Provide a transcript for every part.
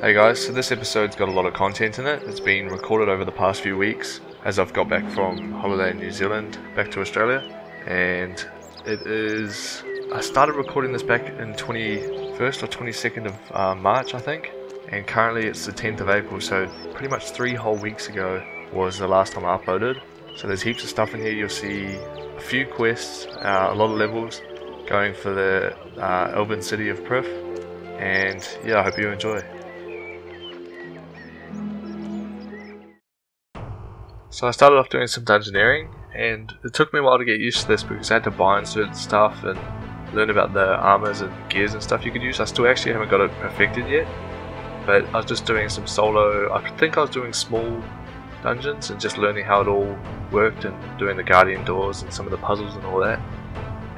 Hey guys, so this episode's got a lot of content in it. It's been recorded over the past few weeks as I've got back from holiday in New Zealand back to Australia, and I started recording this back in 21st or 22nd of March I think, and currently it's the 10th of April, so pretty much 3 whole weeks ago was the last time I uploaded. So there's heaps of stuff in here. You'll see a few quests, a lot of levels going for the Elven city of Prif, and yeah, I hope you enjoy. So I started off doing some dungeoneering, and it took me a while to get used to this because I had to bind certain stuff and learn about the armors and gears and stuff you could use. I still actually haven't got it perfected yet, but I was just doing some solo. I think I was doing small dungeons and just learning how it all worked and doing the guardian doors and some of the puzzles and all that,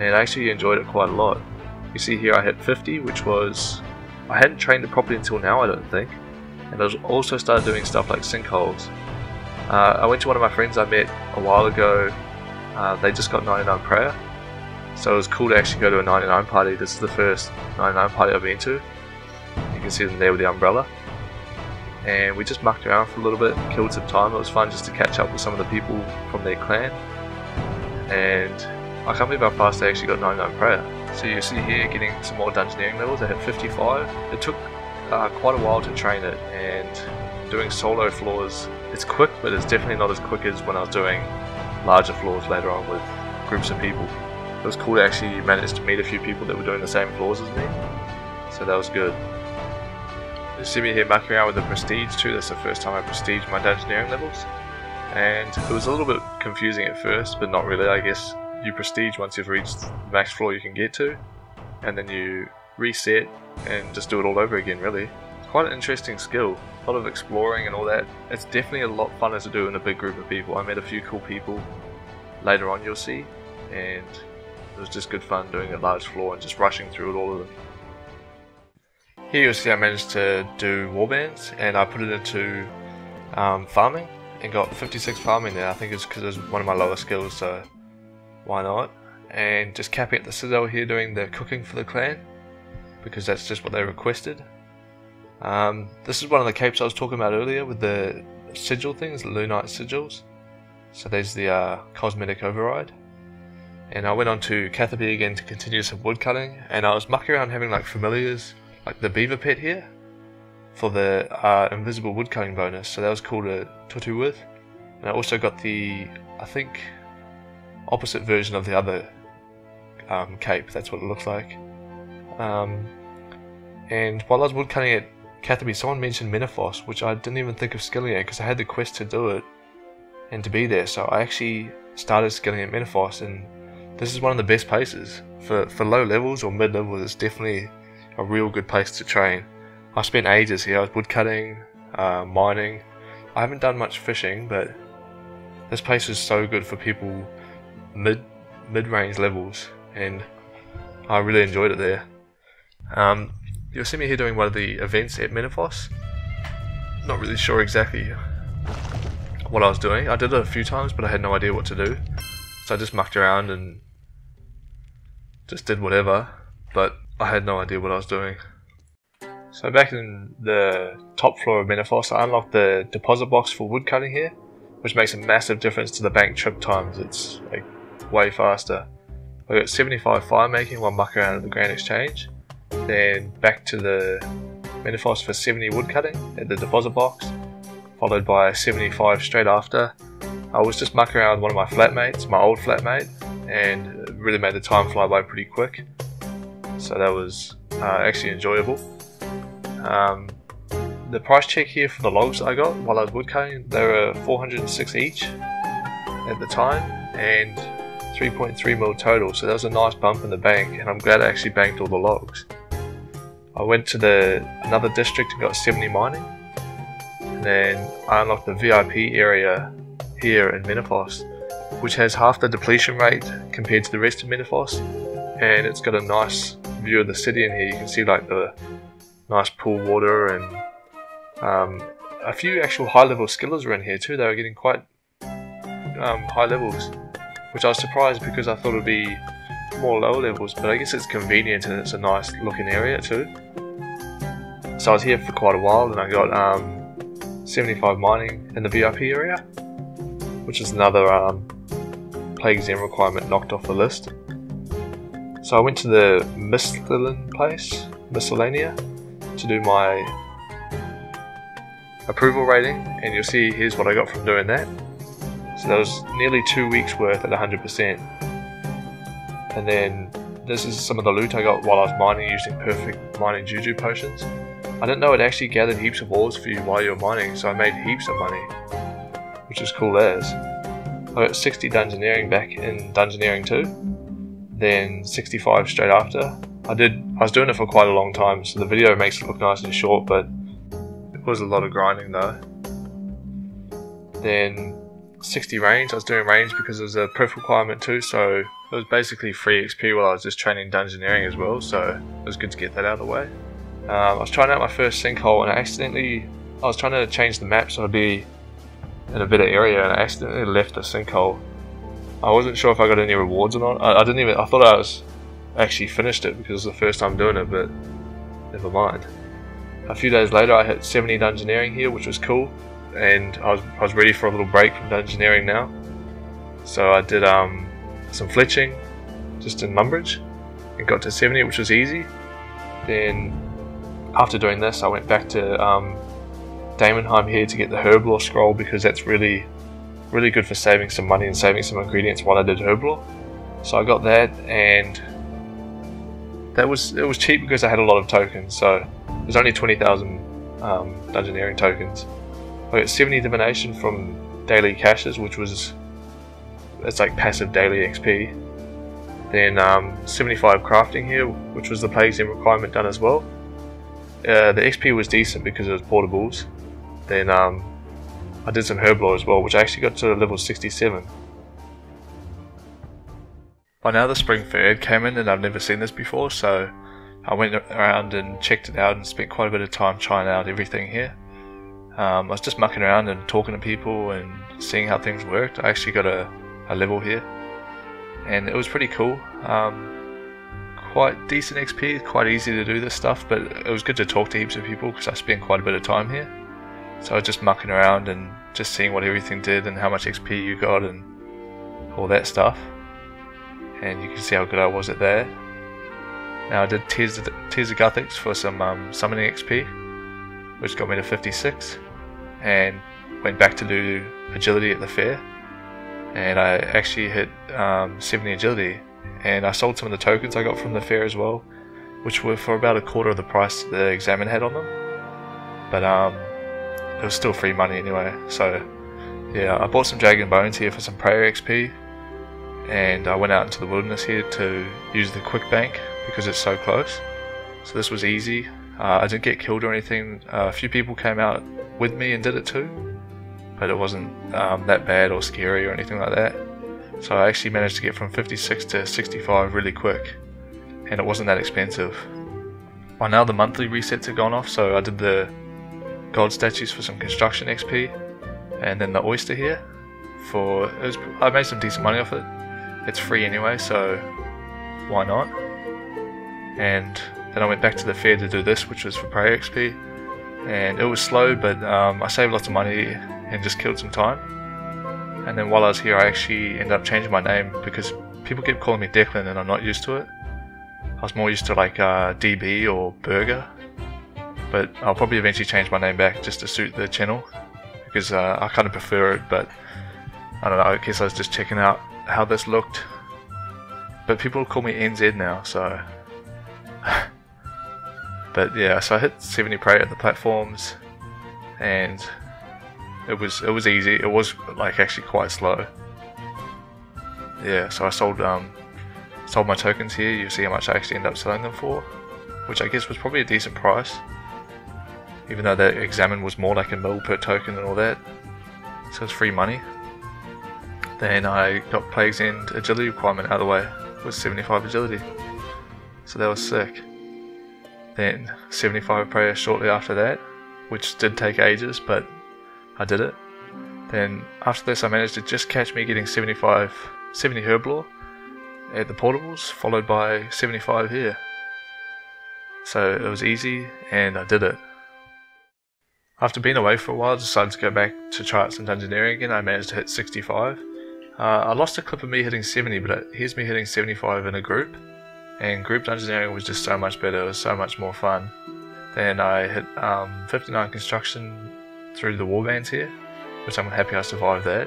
and I actually enjoyed it quite a lot. You see here I hit 50, which was, I hadn't trained it properly until now I don't think, and I also started doing stuff like sinkholes. I went to one of my friends I met a while ago. They just got 99 prayer, so it was cool to actually go to a 99 party. This is the first 99 party I've been to. You can see them there with the umbrella, and we just mucked around for a little bit, killed some time. It was fun just to catch up with some of the people from their clan, and I can't believe how fast they actually got 99 prayer. So you see here getting some more dungeoneering levels. I hit 55. It took quite a while to train it, and doing solo floors, it's quick, but it's definitely not as quick as when I was doing larger floors later on with groups of people. It was cool to actually manage to meet a few people that were doing the same floors as me, so that was good. You see me here mucking around with the prestige too. That's the first time I prestiged my dungeoneering levels, and it was a little bit confusing at first, but not really. I guess you prestige once you've reached the max floor you can get to, and then you reset and just do it all over again really. It's quite an interesting skill. A lot of exploring and all that. It's definitely a lot funner to do in a big group of people. I met a few cool people later on you'll see, and it was just good fun doing a large floor and just rushing through all of them. Here you'll see I managed to do warbands, and I put it into farming and got 56 farming there. I think it's because it was one of my lower skills, so why not? And just capping at the citadel here doing the cooking for the clan, because that's just what they requested. This is one of the capes I was talking about earlier with the sigil things, the Lunite sigils. So there's the cosmetic override. And I went on to Catherby again to continue some wood cutting, and I was mucking around having like familiars, like the beaver pet here, for the invisible wood cutting bonus, so that was cool to tutu with. And I also got the, I think, opposite version of the other cape, that's what it looks like. And while I was wood cutting at Catherby, someone mentioned Menifos, which I didn't even think of skilling at because I had the quest to do it and to be there, so I actually started skilling at Menifos, and this is one of the best places for low levels or mid levels. It's definitely a real good place to train. I spent ages here. I was wood cutting, mining. I haven't done much fishing, but this place is so good for people mid-range levels, and I really enjoyed it there. You'll see me here doing one of the events at Menifos. Not really sure exactly what I was doing. I did it a few times, but I had no idea what to do, so I just mucked around and just did whatever, but I had no idea what I was doing. So back in the top floor of Menifos, I unlocked the deposit box for wood cutting here, which makes a massive difference to the bank trip times. It's like way faster. I got 75 fire making while mucking around at the Grand Exchange, then back to the Menifos for 70 wood cutting at the deposit box, followed by 75 straight after. I was just mucking around with one of my flatmates, my old flatmate, and it really made the time fly by pretty quick, so that was actually enjoyable. The price check here for the logs I got while I was wood cutting, they were 406 each at the time, and 3.3 mil total, so that was a nice bump in the bank, and I'm glad I actually banked all the logs. I went to another district and got 70 mining, and then I unlocked the VIP area here in Menifos, which has half the depletion rate compared to the rest of Menifos, and it's got a nice view of the city in here. You can see like the nice pool water, and a few actual high level skillers were in here too. They were getting quite high levels, which I was surprised because I thought it would be more lower levels, but I guess it's convenient and it's a nice looking area too. So I was here for quite a while, and I got 75 mining in the VIP area, which is another plague exam requirement knocked off the list. So I went to the Miscellanea to do my approval rating, and you'll see here's what I got from doing that. So that was nearly 2 weeks worth at 100%. And then this is some of the loot I got while I was mining using perfect mining juju potions. I didn't know it actually gathered heaps of ores for you while you were mining, so I made heaps of money, which is cool as. I got 60 dungeoneering back in dungeoneering 2, then 65 straight after. I was doing it for quite a long time, so the video makes it look nice and short, but it was a lot of grinding though. Then 60 range. I was doing range because it was a Prif requirement too, so it was basically free XP while I was just training dungeoneering as well, so it was good to get that out of the way. I was trying out my first sinkhole, and I was trying to change the map so I'd be in a better area, and I accidentally left the sinkhole. I wasn't sure if I got any rewards or not. I thought I was actually finished it because it was the first time doing it, but never mind. A few days later I hit 70 dungeoneering here, which was cool, and I was ready for a little break from dungeoneering now. So I did some fletching just in Mumbridge and got to 70, which was easy. Then after doing this I went back to Daemonheim here to get the Herblore scroll, because that's really good for saving some money and saving some ingredients while I did Herblore. So I got that, and it was cheap because I had a lot of tokens, so it was only 20,000 dungeoneering tokens. I got 70 divination from daily caches, it's like passive daily XP. Then 75 crafting here, which was the plague exam requirement done as well. The XP was decent because it was portables. Then I did some Herblore as well, which I actually got to level 67. By now the spring fair came in, and I've never seen this before, so I went around and checked it out and spent quite a bit of time trying out everything here. I was just mucking around and talking to people and seeing how things worked. I actually got a level here, and it was pretty cool. Quite decent XP, quite easy to do this stuff, but it was good to talk to heaps of people because I spent quite a bit of time here. So I was just mucking around and just seeing what everything did and how much XP you got and all that stuff. And you can see how good I was at that. Now I did Tears of Guthics for some summoning XP, which got me to 56, and went back to do agility at the fair, and I actually hit 70 agility, and I sold some of the tokens I got from the fair as well, which were for about a quarter of the price the examine had on them, but it was still free money anyway. So yeah, I bought some dragon bones here for some prayer XP, and I went out into the wilderness here to use the quick bank because it's so close. So this was easy. I didn't get killed or anything. A few people came out with me and did it too, but it wasn't that bad or scary or anything like that. So I actually managed to get from 56 to 65 really quick, and it wasn't that expensive. By now the monthly resets have gone off, so I did the gold statues for some construction XP, and then the oyster here I made some decent money off it. It's free anyway, so why not? And then I went back to the fair to do this, which was for prayer XP, and it was slow, but I saved lots of money and just killed some time. And then while I was here I actually ended up changing my name because people kept calling me Declan and I'm not used to it. I was more used to like DB or Burger, but I'll probably eventually change my name back just to suit the channel, because I kind of prefer it. But I don't know, I guess I was just checking out how this looked, but people call me NZ now, so but yeah, so I hit 70 prey at the platforms, and it was easy. It was like actually quite slow. Yeah, so I sold my tokens here. You see how much I actually ended up selling them for, which I guess was probably a decent price, even though the examine was more like a mil per token and all that, so it's free money. Then I got Plague's End agility requirement out of the way with 75 agility, so that was sick. Then 75 prayer shortly after that, which did take ages, but I did it. Then after this I managed to just catch me getting 70 Herblore at the portables, followed by 75 here. So it was easy and I did it. After being away for a while, I decided to go back to try out some dungeoneering again. I managed to hit 65. I lost a clip of me hitting 70, but here's me hitting 75 in a group. And group dungeoneering was just so much better, it was so much more fun. Then I hit 59 construction through the warbands here, which I'm happy I survived that.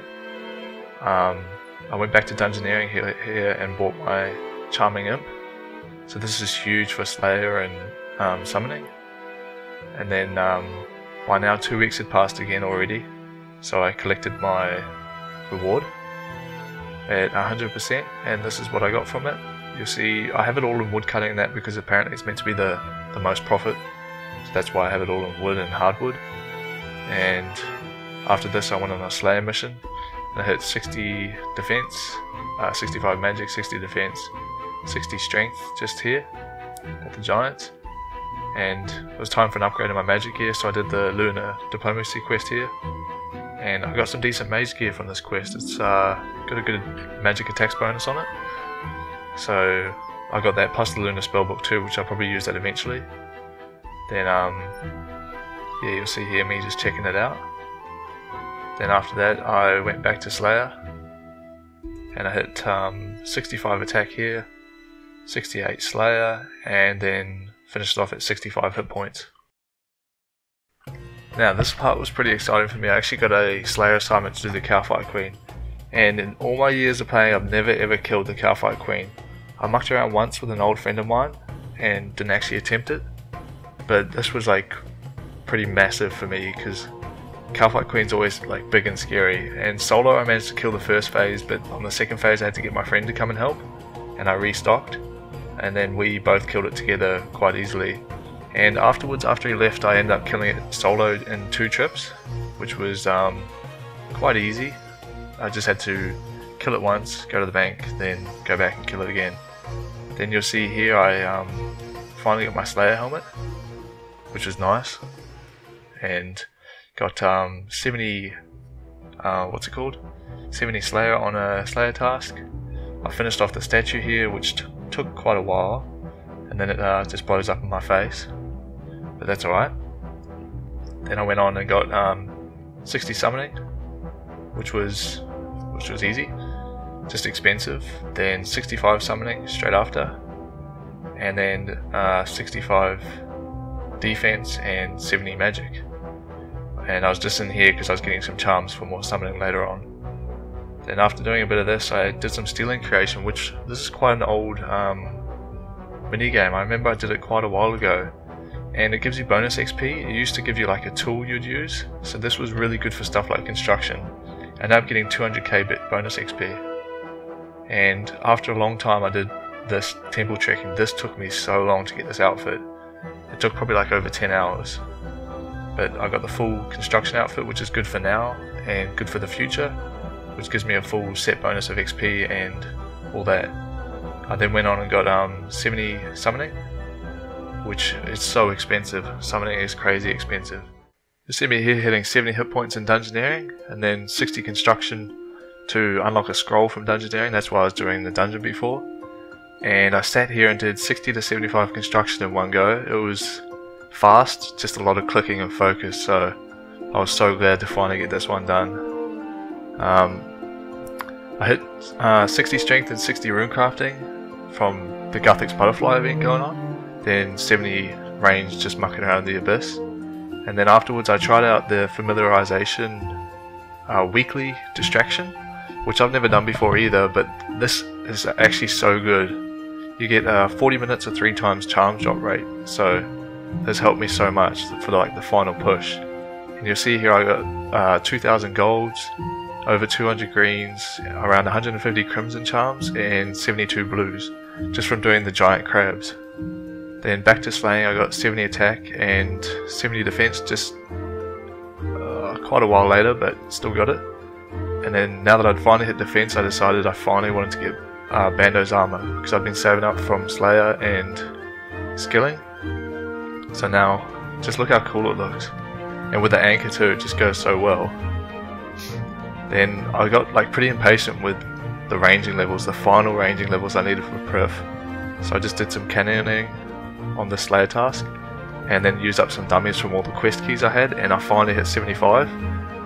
I went back to dungeoneering here and bought my Charming Imp. So this is huge for Slayer and summoning. And then by now 2 weeks had passed again already, so I collected my reward at 100%, and this is what I got from it. You'll see I have it all in wood cutting and that because apparently it's meant to be the most profit, so that's why I have it all in wood and hardwood. And after this I went on a Slayer mission and I hit 60 defense, 65 magic, 60 defense, 60 strength just here at the Giants. And it was time for an upgrade in my magic gear, so I did the Lunar Diplomacy quest here. And I got some decent mage gear from this quest. It's got a good magic attacks bonus on it. So I got that plus the Lunar Spellbook too, which I'll probably use that eventually. Then yeah, you'll see here me just checking it out. Then after that I went back to Slayer and I hit 65 attack here, 68 Slayer, and then finished off at 65 hit points. Now this part was pretty exciting for me. I actually got a Slayer assignment to do the Cowfight Queen, and in all my years of playing I've never ever killed the Cowfight Queen. I mucked around once with an old friend of mine and didn't actually attempt it, but this was like pretty massive for me because Cowfight Queen's always like big and scary, and solo I managed to kill the first phase, but on the second phase I had to get my friend to come and help, and I restocked, and then we both killed it together quite easily. And afterwards, after he left, I ended up killing it soloed in 2 trips, which was quite easy. I just had to kill it once, go to the bank, then go back and kill it again. Then you'll see here I finally got my Slayer helmet, which was nice, and got 70 what's it called? 70 Slayer on a Slayer task. I finished off the statue here, which took quite a while, and then it just blows up in my face, but that's alright. Then I went on and got 60 summoning, which was easy, just expensive. Then 65 summoning straight after, and then 65 defense and 70 magic. And I was just in here because I was getting some charms for more summoning later on. Then after doing a bit of this, I did some stealing creation, which this is quite an old mini game. I remember I did it quite a while ago, and it gives you bonus XP. It used to give you like a tool you'd use, so this was really good for stuff like construction. I ended up getting 200k bit bonus XP, and after a long time I did this temple trekking. This took me so long to get this outfit. It took probably like over 10 hours, but I got the full construction outfit, which is good for now and good for the future, which gives me a full set bonus of XP and all that. I then went on and got 70 summoning, which is so expensive. Summoning is crazy expensive. You see me here hitting 70 hit points in dungeoneering, and then 60 construction to unlock a scroll from dungeoneering. That's why I was doing the dungeon before. And I sat here and did 60 to 75 construction in one go. It was fast, just a lot of clicking and focus, so I was so glad to finally get this one done. I hit 60 strength and 60 rune crafting from the Guthix butterfly event going on, then 70 range just mucking around the abyss, and then afterwards I tried out the familiarization weekly distraction, which I've never done before either, but this is actually so good. You get 40 minutes of 3 times charms drop rate, so this helped me so much for like the final push. And you'll see here I got 2,000 golds, over 200 greens, around 150 crimson charms, and 72 blues, just from doing the giant crabs. Then back to slaying, I got 70 attack and 70 defense, just quite a while later, but still got it. And then now that I'd finally hit defense, I decided I finally wanted to get Bando's armor, because I've been saving up from Slayer and skilling. So now, just look how cool it looks. And with the anchor too, it just goes so well. Then I got like pretty impatient with the ranging levels, the final ranging levels I needed for Prif. So I just did some cannoning on the Slayer task, and then used up some dummies from all the quest keys I had, and I finally hit 75,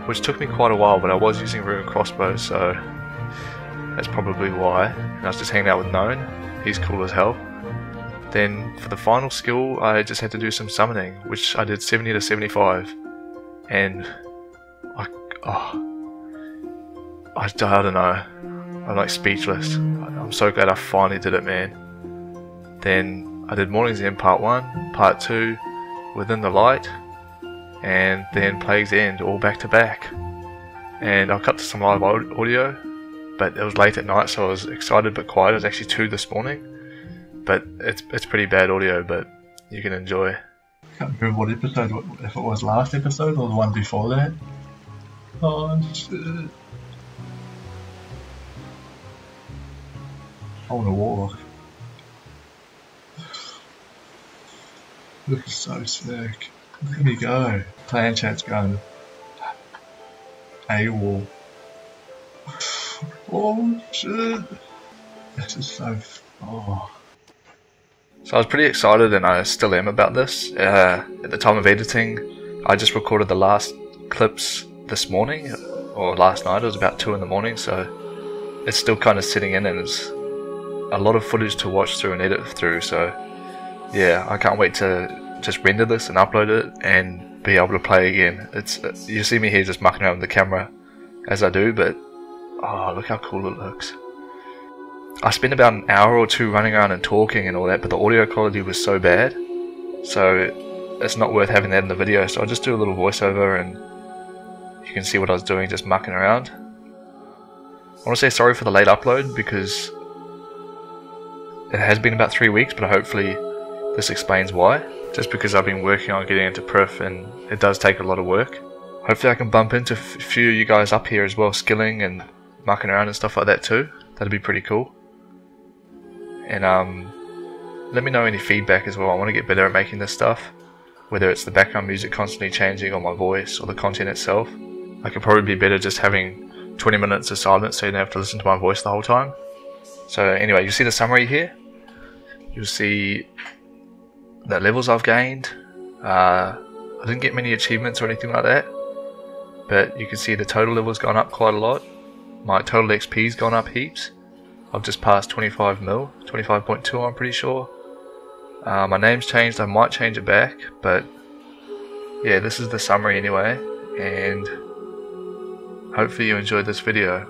which took me quite a while, but I was using rune crossbow, so that's probably why. And I was just hanging out with Known, he's cool as hell. Then for the final skill I just had to do some summoning, which I did 70 to 75, and I don't know, I'm like speechless. I'm so glad I finally did it, man. Then I did Morning's End Part 1, Part 2, Within the Light, and then Plague's End, all back to back. And I cut to some live audio, but it was late at night, so I was excited but quiet. It was actually 2 this morning, but it's pretty bad audio, but you can enjoy. I can't remember what episode, if it was last episode or the one before that. Oh shit. I want to walk. This is so sick. Look at me go. Clan chat's going AWOL. Oh shit. This is so. Oh. So I was pretty excited, and I still am about this. At the time of editing, I just recorded the last clips this morning, or last night. It was about 2 in the morning, so it's still kind of sitting in, and it's a lot of footage to watch through and edit through. So yeah, I can't wait to just render this and upload it and be able to play again. It's you see me here just mucking around with the camera as I do, but oh, look how cool it looks. I spent about an hour or 2 running around and talking and all that, but the audio quality was so bad, so it's not worth having that in the video. So I'll just do a little voiceover and you can see what I was doing, just mucking around. I want to say sorry for the late upload, because it has been about 3 weeks, but hopefully this explains why. Just because I've been working on getting into Prif, and it does take a lot of work. Hopefully I can bump into a few of you guys up here as well, skilling and mucking around and stuff like that too. That'd be pretty cool. And let me know any feedback as well. I want to get better at making this stuff, whether it's the background music constantly changing, or my voice, or the content itself. I could probably be better just having 20 minutes of silence so you don't have to listen to my voice the whole time. So anyway, you see the summary here. You'll see the levels I've gained. I didn't get many achievements or anything like that, but you can see the total level's gone up quite a lot. My total XP's gone up heaps. I've just passed 25 mil, 25.2 I'm pretty sure. My name's changed, I might change it back, but yeah, this is the summary anyway, and hopefully you enjoyed this video.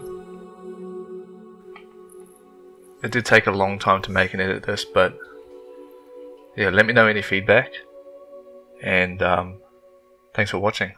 It did take a long time to make and edit this, but yeah, let me know any feedback, and thanks for watching.